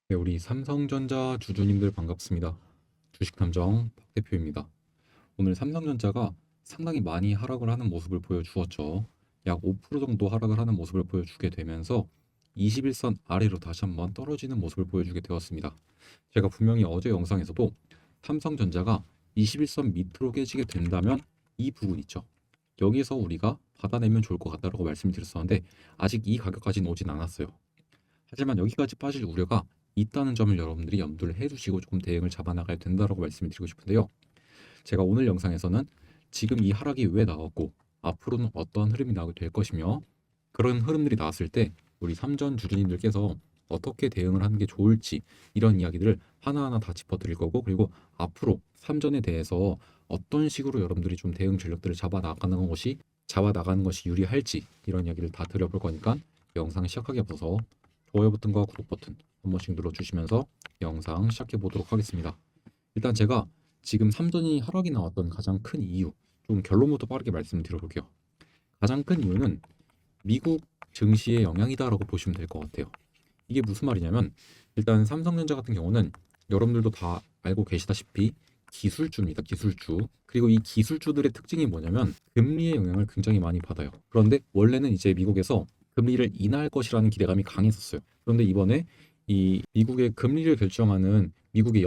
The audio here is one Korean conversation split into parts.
네, 우리 삼성전자 주주님들 반갑습니다. 주식탐정 박 대표입니다. 오늘 삼성전자가 상당히 많이 하락을 하는 모습을 보여주었죠. 약 5% 정도 하락을 하는 모습을 보여주게 되면서 21선 아래로 다시 한번 떨어지는 모습을 보여주게 되었습니다. 제가 분명히 어제 영상에서도 삼성전자가 21선 밑으로 깨지게 된다면 이 부분 있죠. 여기서 우리가 받아내면 좋을 것 같다고 말씀을 드렸었는데 아직 이 가격까지는 오진 않았어요. 하지만 여기까지 빠질 우려가 있다는 점을 여러분들이 염두를 해두시고 조금 대응을 잡아나가야 된다고 말씀을 드리고 싶은데요. 제가 오늘 영상에서는 지금 이 하락이 왜 나왔고 앞으로는 어떠한 흐름이 나오게 될 것이며 그런 흐름들이 나왔을 때 우리 삼전 주주님들께서 어떻게 대응을 하는 게 좋을지 이런 이야기들을 하나하나 다 짚어드릴 거고, 그리고 앞으로 삼전에 대해서 어떤 식으로 여러분들이 좀 대응 전략들을 잡아나가는 것이 유리할지 이런 이야기를 다 드려볼 거니까 영상 시작하기 앞서서 좋아요 버튼과 구독 버튼 한 번씩 눌러주시면서 영상 시작해 보도록 하겠습니다. 일단 제가 지금 삼전이 하락이 나왔던 가장 큰 이유, 좀 결론부터 빠르게 말씀드려볼게요. 가장 큰 이유는 미국 증시의 영향이다라고 보시면 될 것 같아요. 이게 무슨 말이냐면, 일단 삼성전자 같은 경우는 여러분들도 다 알고 계시다시피 기술주입니다. 기술주. 그리고 이 기술주들의 특징이 뭐냐면 금리의 영향을 굉장히 많이 받아요. 그런데 원래는 이제 미국에서 금리를 인하할 것이라는 기대감이 강했었어요. 그런데 이번에 이 미국의 금리를 결정하는 미국의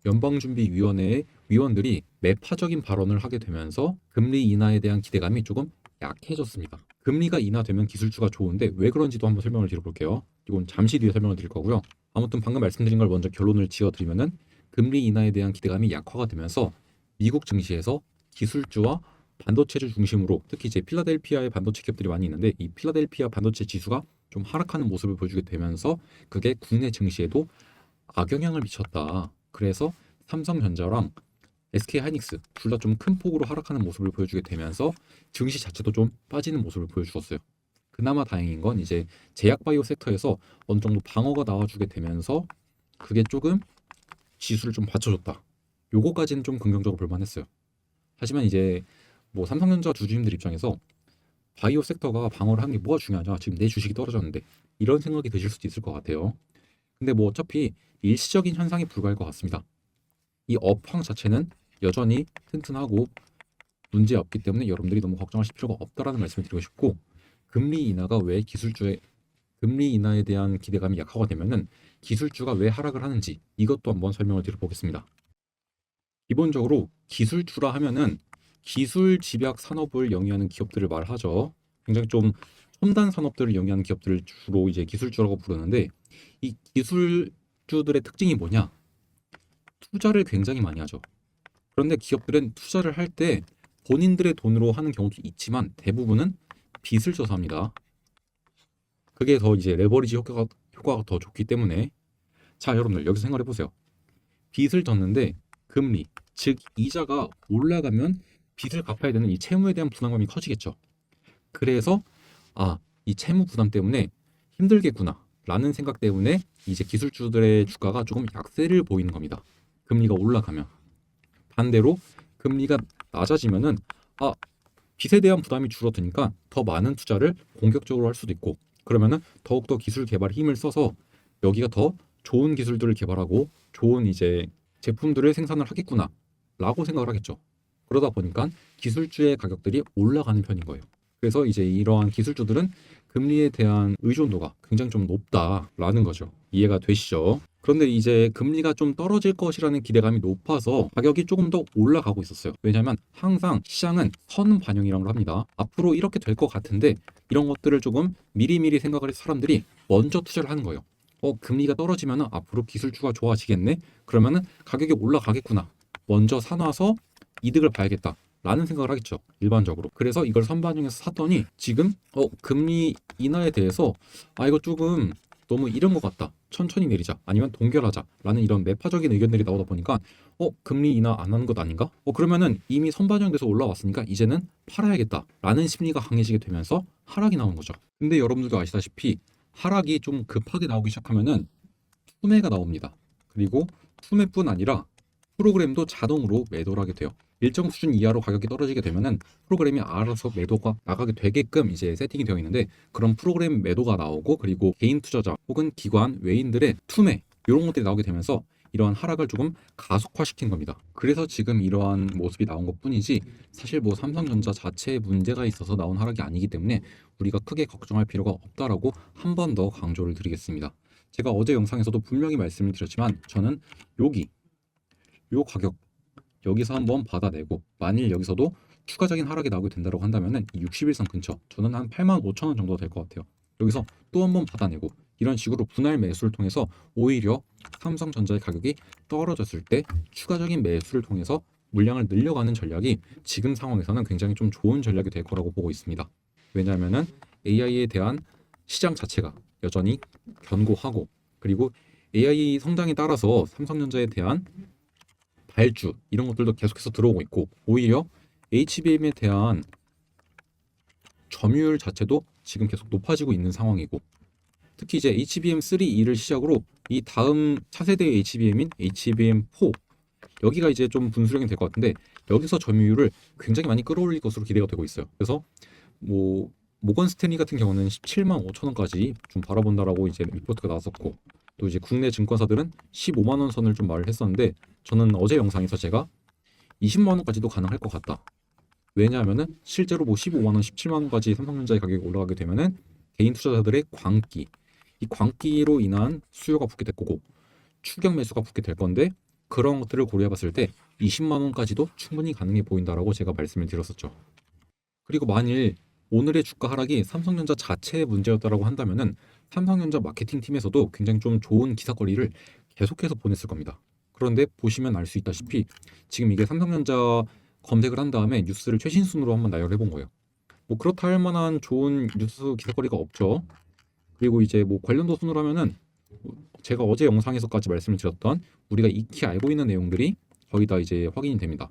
연방준비위원회의 위원들이 매파적인 발언을 하게 되면서 금리 인하에 대한 기대감이 조금 약해졌습니다. 금리가 인하되면 기술주가 좋은데 왜 그런지도 한번 설명을 드려볼게요. 이건 잠시 뒤에 설명을 드릴 거고요. 아무튼 방금 말씀드린 걸 먼저 결론을 지어드리면은 금리 인하에 대한 기대감이 약화가 되면서 미국 증시에서 기술주와 반도체를 중심으로, 특히 이제 필라델피아의 반도체 기업들이 많이 있는데 이 필라델피아 반도체 지수가 좀 하락하는 모습을 보여주게 되면서 그게 국내 증시에도 악영향을 미쳤다. 그래서 삼성전자랑 SK하이닉스 둘 다 좀 큰 폭으로 하락하는 모습을 보여주게 되면서 증시 자체도 좀 빠지는 모습을 보여주었어요. 그나마 다행인 건 이제 제약바이오 섹터에서 어느 정도 방어가 나와주게 되면서 그게 조금 지수를 좀 받쳐줬다. 요거까지는 좀 긍정적으로 볼만했어요. 하지만 이제 뭐 삼성전자 주주님들 입장에서 바이오 섹터가 방어를 하는 게 뭐가 중요하냐, 지금 내 주식이 떨어졌는데, 이런 생각이 드실 수도 있을 것 같아요. 근데 뭐 어차피 일시적인 현상에 불과할 것 같습니다. 이 업황 자체는 여전히 튼튼하고 문제 없기 때문에 여러분들이 너무 걱정하실 필요가 없다라는 말씀을 드리고 싶고, 금리 인하가 왜 기술주의 금리 인하에 대한 기대감이 약화가 되면은 기술주가 왜 하락을 하는지 이것도 한번 설명을 드려보겠습니다. 기본적으로 기술주라 하면은 기술 집약 산업을 영위하는 기업들을 말하죠. 굉장히 좀 첨단 산업들을 영위하는 기업들을 주로 이제 기술주라고 부르는데, 이 기술주들의 특징이 뭐냐? 투자를 굉장히 많이 하죠. 그런데 기업들은 투자를 할 때 본인들의 돈으로 하는 경우도 있지만 대부분은 빚을 져서 합니다. 그게 더 이제 레버리지 효과가 더 좋기 때문에, 자 여러분들 여기서 생각해 보세요. 빚을 졌는데 금리, 즉 이자가 올라가면 빚을 갚아야 되는 이 채무에 대한 부담감이 커지겠죠. 그래서 이 채무 부담 때문에 힘들겠구나 라는 생각 때문에 이제 기술주들의 주가가 조금 약세를 보이는 겁니다. 금리가 올라가면. 반대로 금리가 낮아지면은 빚에 대한 부담이 줄어드니까 더 많은 투자를 공격적으로 할 수도 있고, 그러면은 더욱더 기술 개발에 힘을 써서 여기가 더 좋은 기술들을 개발하고 좋은 이제 제품들을 생산을 하겠구나 라고 생각을 하겠죠. 그러다 보니까 기술주의 가격들이 올라가는 편인 거예요. 그래서 이제 이러한 기술주들은 금리에 대한 의존도가 굉장히 좀 높다라는 거죠. 이해가 되시죠? 그런데 이제 금리가 좀 떨어질 것이라는 기대감이 높아서 가격이 조금 더 올라가고 있었어요. 왜냐하면 항상 시장은 선 반영이라고 합니다. 앞으로 이렇게 될 것 같은데 이런 것들을 조금 미리미리 생각을 해서 사람들이 먼저 투자를 하는 거예요. 금리가 떨어지면 앞으로 기술주가 좋아지겠네? 그러면은 가격이 올라가겠구나. 먼저 사놔서 이득을 봐야겠다. 라는 생각을 하겠죠. 일반적으로. 그래서 이걸 선반영해서 샀더니 지금 금리 인하에 대해서 이거 조금 너무 이른 것 같다. 천천히 내리자. 아니면 동결하자. 라는 이런 매파적인 의견들이 나오다 보니까 금리 인하 안 하는 것 아닌가? 그러면은 이미 선반영돼서 올라왔으니까 이제는 팔아야겠다. 라는 심리가 강해지게 되면서 하락이 나온 거죠. 근데 여러분들도 아시다시피 하락이 좀 급하게 나오기 시작하면은 투매가 나옵니다. 그리고 투매뿐 아니라 프로그램도 자동으로 매도를 하게 돼요. 일정 수준 이하로 가격이 떨어지게 되면은 프로그램이 알아서 매도가 나가게 되게끔 이제 세팅이 되어 있는데, 그런 프로그램 매도가 나오고, 그리고 개인 투자자 혹은 기관 외인들의 투매, 이런 것들이 나오게 되면서 이러한 하락을 조금 가속화시킨 겁니다. 그래서 지금 이러한 모습이 나온 것뿐이지 사실 뭐 삼성전자 자체에 문제가 있어서 나온 하락이 아니기 때문에 우리가 크게 걱정할 필요가 없다라고 한 번 더 강조를 드리겠습니다. 제가 어제 영상에서도 분명히 말씀을 드렸지만 저는 여기 요 가격 여기서 한번 받아내고 만일 여기서도 추가적인 하락이 나오게 된다고 한다면은 이 60일선 근처 저는 한 85,000원 정도 될 것 같아요. 여기서 또 한번 받아내고 이런 식으로 분할 매수를 통해서 오히려 삼성전자의 가격이 떨어졌을 때 추가적인 매수를 통해서 물량을 늘려가는 전략이 지금 상황에서는 굉장히 좀 좋은 전략이 될 거라고 보고 있습니다. 왜냐하면은 AI에 대한 시장 자체가 여전히 견고하고 그리고 AI 성장에 따라서 삼성전자에 대한 발주 이런 것들도 계속해서 들어오고 있고 오히려 HBM에 대한 점유율 자체도 지금 계속 높아지고 있는 상황이고 특히 이제 HBM3E를 시작으로 이 다음 차세대의 HBM인 HBM4 여기가 이제 좀 분수령이 될 것 같은데 여기서 점유율을 굉장히 많이 끌어올릴 것으로 기대가 되고 있어요. 그래서 뭐 모건 스탠리 같은 경우는 17만 5천 원까지 좀 바라본다라고 이제 리포트가 나왔었고 또 이제 국내 증권사들은 15만 원 선을 좀 말을 했었는데 저는 어제 영상에서 제가 20만 원까지도 가능할 것 같다. 왜냐하면은 실제로 뭐 15만 원, 17만 원까지 삼성전자의 가격이 올라가게 되면은 개인 투자자들의 광기, 이 광기로 인한 수요가 붙게 될 거고 추격 매수가 붙게 될 건데 그런 것들을 고려해봤을 때 20만 원까지도 충분히 가능해 보인다라고 제가 말씀을 드렸었죠. 그리고 만일 오늘의 주가 하락이 삼성전자 자체의 문제였다라고 한다면은 삼성전자 마케팅 팀에서도 굉장히 좀 좋은 기사거리를 계속해서 보냈을 겁니다. 그런데 보시면 알 수 있다시피 지금 이게 삼성전자 검색을 한 다음에 뉴스를 최신 순으로 한번 나열해 본 거예요. 뭐 그렇다 할 만한 좋은 뉴스 기사거리가 없죠. 그리고 이제 뭐 관련도 순으로 하면은 제가 어제 영상에서까지 말씀을 드렸던 우리가 익히 알고 있는 내용들이 거의 다 이제 확인이 됩니다.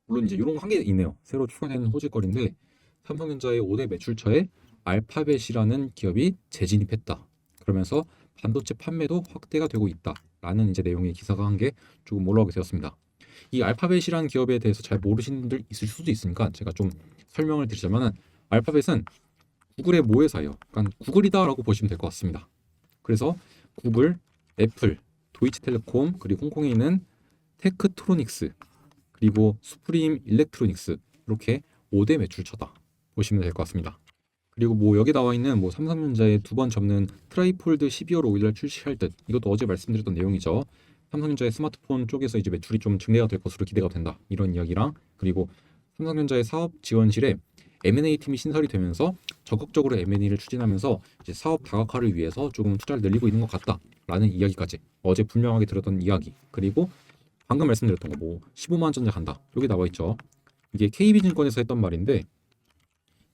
물론 이제 이런 거 한 개 있네요. 새로 추가된 호재거리인데 삼성전자의 5대 매출처에 알파벳이라는 기업이 재진입했다. 그러면서 반도체 판매도 확대가 되고 있다라는 이제 내용의 기사가 한 개 조금 올라오게 되었습니다. 이 알파벳이라는 기업에 대해서 잘 모르시는 분들 있을 수도 있으니까 제가 좀 설명을 드리자면은 알파벳은 구글의 모회사예요. 그러니까 구글이다라고 보시면 될 것 같습니다. 그래서 구글, 애플, 도이치텔레콤 그리고 홍콩에 있는 테크트로닉스 그리고 수프림 일렉트로닉스 이렇게 5대 매출처다 보시면 될 것 같습니다. 그리고 뭐 여기 나와 있는 뭐 삼성전자의 두 번 접는 트라이폴드 12월 5일날 출시할 듯 이것도 어제 말씀드렸던 내용이죠. 삼성전자의 스마트폰 쪽에서 이제 매출이 좀 증대가 될 것으로 기대가 된다 이런 이야기랑 그리고 삼성전자의 사업 지원실에 M&A 팀이 신설이 되면서 적극적으로 M&A를 추진하면서 이제 사업 다각화를 위해서 조금 투자를 늘리고 있는 것 같다라는 이야기까지 어제 분명하게 들었던 이야기 그리고 방금 말씀드렸던 거 뭐 15만 원 전자 간다 여기 나와 있죠. 이게 KB증권에서 했던 말인데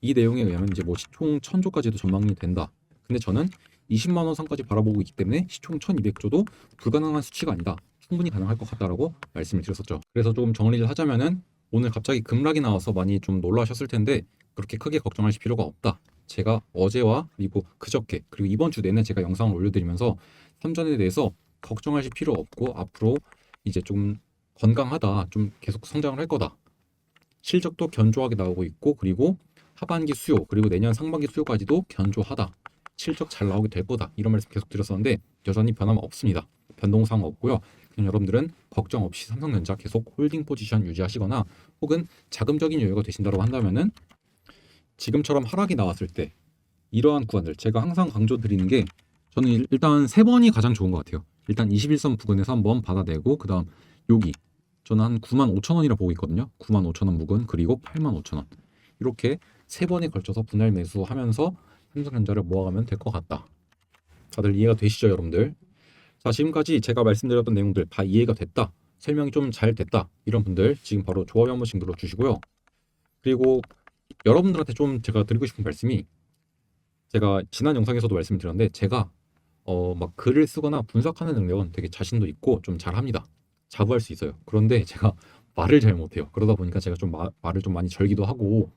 이 내용에 의하면 이제 뭐 시총 1000조까지도 전망이 된다. 근데 저는 20만 원 선까지 바라보고 있기 때문에 시총 1200조도 불가능한 수치가 아니다. 충분히 가능할 것 같다라고 말씀을 드렸었죠. 그래서 조금 정리를 하자면은 오늘 갑자기 급락이 나와서 많이 좀 놀라셨을 텐데 그렇게 크게 걱정하실 필요가 없다. 제가 어제와 그리고 그저께 그리고 이번 주 내내 제가 영상을 올려드리면서 삼전에 대해서 걱정하실 필요 없고 앞으로 이제 좀 건강하다, 좀 계속 성장을 할 거다. 실적도 견조하게 나오고 있고 그리고 하반기 수요 그리고 내년 상반기 수요까지도 견조하다. 실적 잘 나오게 될 거다. 이런 말씀 계속 드렸었는데 여전히 변함 없습니다. 변동사항 없고요. 그냥 여러분들은 걱정 없이 삼성전자 계속 홀딩 포지션 유지하시거나 혹은 자금적인 여유가 되신다고 한다면은 지금처럼 하락이 나왔을 때 이러한 구간들 제가 항상 강조드리는 게 저는 일단 세 번이 가장 좋은 것 같아요. 일단 21선 부근에서 한번 받아내고 그 다음 여기 저는 한 95,000원이라 보고 있거든요. 95,000원 부근 그리고 85,000원 이렇게 세 번에 걸쳐서 분할 매수하면서 삼성전자를 모아가면 될 것 같다. 다들 이해가 되시죠, 여러분들? 자, 지금까지 제가 말씀드렸던 내용들 다 이해가 됐다. 설명이 좀 잘 됐다. 이런 분들 지금 바로 좋아요 한 번씩 눌러주시고요. 그리고 여러분들한테 좀 제가 드리고 싶은 말씀이 제가 지난 영상에서도 말씀드렸는데 제가 막 글을 쓰거나 분석하는 능력은 되게 자신도 있고 좀 잘합니다. 자부할 수 있어요. 그런데 제가 말을 잘 못해요. 그러다 보니까 제가 좀 말을 좀 많이 절기도 하고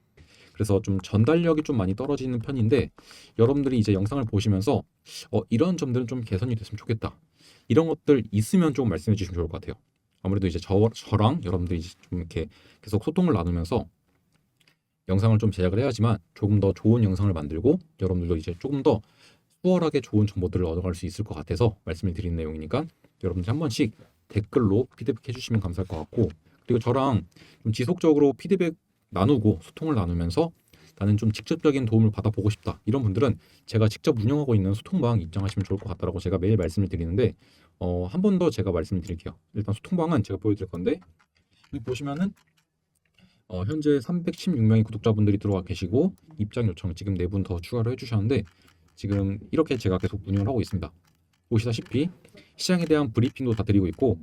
그래서 좀 전달력이 좀 많이 떨어지는 편인데 여러분들이 이제 영상을 보시면서 이런 점들은 좀 개선이 됐으면 좋겠다. 이런 것들 있으면 좀 말씀해 주시면 좋을 것 같아요. 아무래도 이제 저랑 여러분들이 이제 좀 이렇게 계속 소통을 나누면서 영상을 좀 제작을 해야지만 조금 더 좋은 영상을 만들고 여러분들도 이제 조금 더 수월하게 좋은 정보들을 얻어갈 수 있을 것 같아서 말씀을 드리는 내용이니까 여러분들 한 번씩 댓글로 피드백 해주시면 감사할 것 같고, 그리고 저랑 좀 지속적으로 피드백 나누고 소통을 나누면서 나는 좀 직접적인 도움을 받아보고 싶다 이런 분들은 제가 직접 운영하고 있는 소통방 입장하시면 좋을 것 같다라고 제가 매일 말씀을 드리는데, 한 번 더 제가 말씀을 드릴게요. 일단 소통방은 제가 보여드릴 건데, 여기 보시면은 현재 316명의 구독자분들이 들어와 계시고 입장 요청 지금 4분 더 추가로 해주셨는데, 지금 이렇게 제가 계속 운영을 하고 있습니다. 보시다시피 시장에 대한 브리핑도 다 드리고 있고,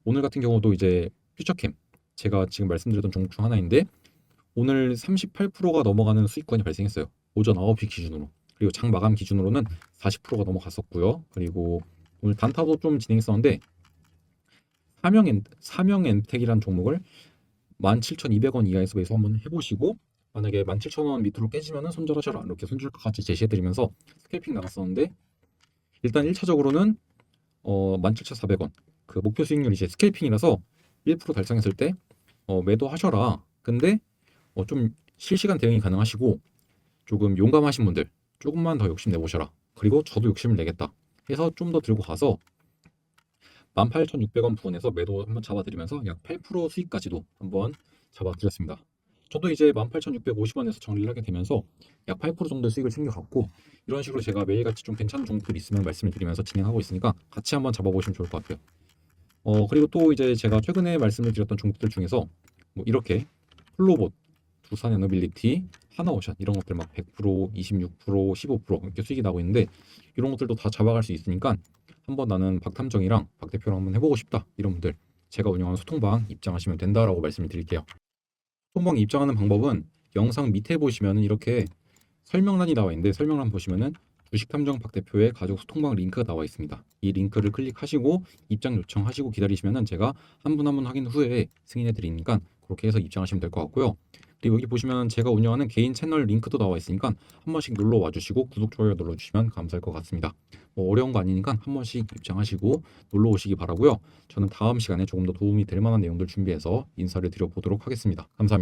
오늘 같은 경우도 이제 퓨처캠 제가 지금 말씀드렸던 종목 중 하나인데 오늘 38%가 넘어가는 수익권이 발생했어요. 오전 9시 기준으로. 그리고 장 마감 기준으로는 40%가 넘어갔었고요. 그리고 오늘 단타도 좀 진행했었는데 사명 엔텍이라는 종목을 17,200원 이하에서 매수 한번 해보시고, 만약에 17,000원 밑으로 깨지면 손절하셔라 이렇게 손절가까지 제시해드리면서 스캘핑 나갔었는데, 일단 1차적으로는 17,400원 그 목표 수익률이 이제 스캘핑이라서 1% 달성했을 때 매도하셔라. 근데 좀 실시간 대응이 가능하시고 조금 용감하신 분들 조금만 더 욕심 내보셔라. 그리고 저도 욕심을 내겠다 해서 좀 더 들고 가서 18,600원 부근에서 매도 한번 잡아드리면서 약 8% 수익까지도 한번 잡아드렸습니다. 저도 이제 18,650원에서 정리를 하게 되면서 약 8% 정도 수익을 챙겨갔고, 이런 식으로 제가 매일같이 좀 괜찮은 종목들이 있으면 말씀을 드리면서 진행하고 있으니까 같이 한번 잡아보시면 좋을 것 같아요. 그리고 또 이제 제가 최근에 말씀을 드렸던 종목들 중에서 뭐 이렇게 플로봇, 두산에너빌리티, 하나오션 이런 것들 막 100%, 26%, 15% 이렇게 수익이 나고 있는데, 이런 것들도 다 잡아갈 수 있으니까 한번 나는 박탐정이랑 박 대표랑 한번 해보고 싶다 이런 분들 제가 운영하는 소통방 입장하시면 된다라고 말씀을 드릴게요. 소통방 입장하는 방법은 영상 밑에 보시면은 이렇게 설명란이 나와 있는데, 설명란 보시면은 주식탐정 박 대표의 가족 소통방 링크가 나와 있습니다. 이 링크를 클릭하시고 입장 요청하시고 기다리시면은 제가 한 분 한 분 확인 후에 승인해 드리니까 그렇게 해서 입장하시면 될 것 같고요. 그리고 여기 보시면 제가 운영하는 개인 채널 링크도 나와 있으니까 한 번씩 눌러 와주시고 구독, 좋아요 눌러주시면 감사할 것 같습니다. 뭐 어려운 거 아니니까 한 번씩 입장하시고 놀러 오시기 바라고요. 저는 다음 시간에 조금 더 도움이 될 만한 내용들 준비해서 인사를 드려보도록 하겠습니다. 감사합니다.